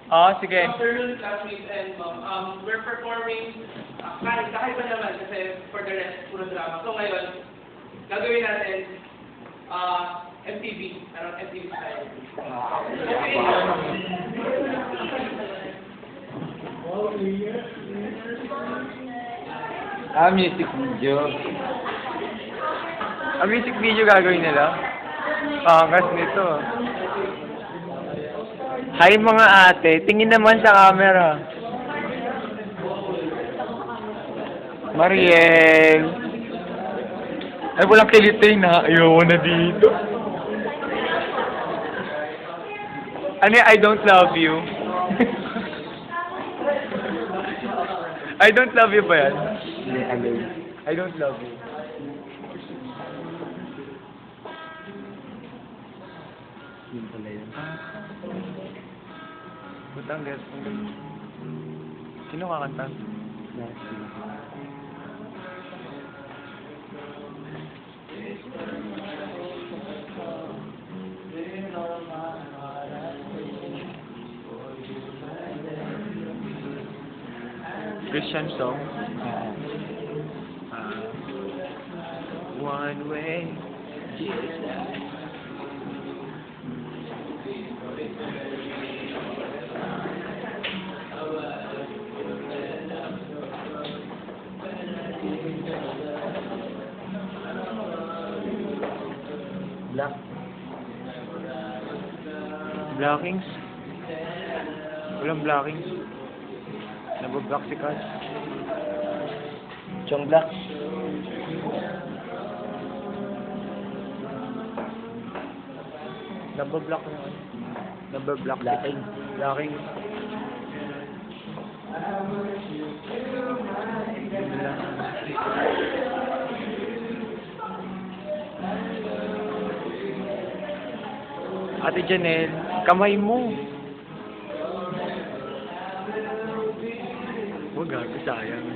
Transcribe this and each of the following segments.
Oo, sige. Afternoon, classmates and we're performing, kahit pa naman kasi for the rest, puro drama. So ngayon, gagawin natin MTV, MTV style. Music video. Music video gagawin nila? Pangkas nito. Hi mga ate, tingin naman sa camera. Mariel. Ay, walang kiliting na. Ayoko na dito. Ano yung I don't love you? I don't love you ba yan? I don't love you. Yun pala yun. Putang guys. Sino kakanta? Christian song. One way. Black. Blockings? Walang blockings. Nabablock si Cash. Chong Black. Nabablock na ano? Nabablock. Blocking. Blocking. Ate Janelle, kamay mo. Huwag gago, sayang.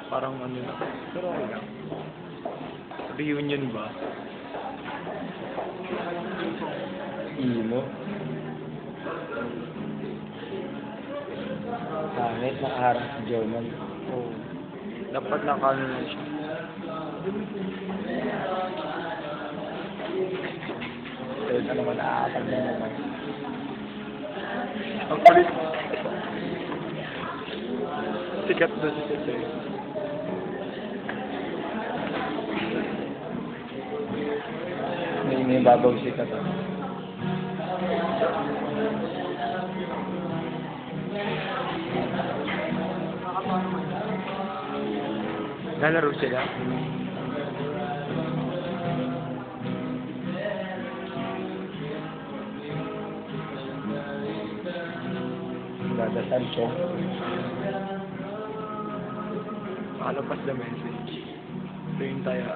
Parang ano na. Pero okay lang. Reunion ba? Imo. Pangit, nakaharap si Joman. Oo. Dapat nakano na siya. Pero ano naman, nakakapag na naman. Ang kulit. Sikat na si Tete. May babaw siya ka. Nalaro sila. Dadasal siya. Nakalabas na message. Ito yung taya.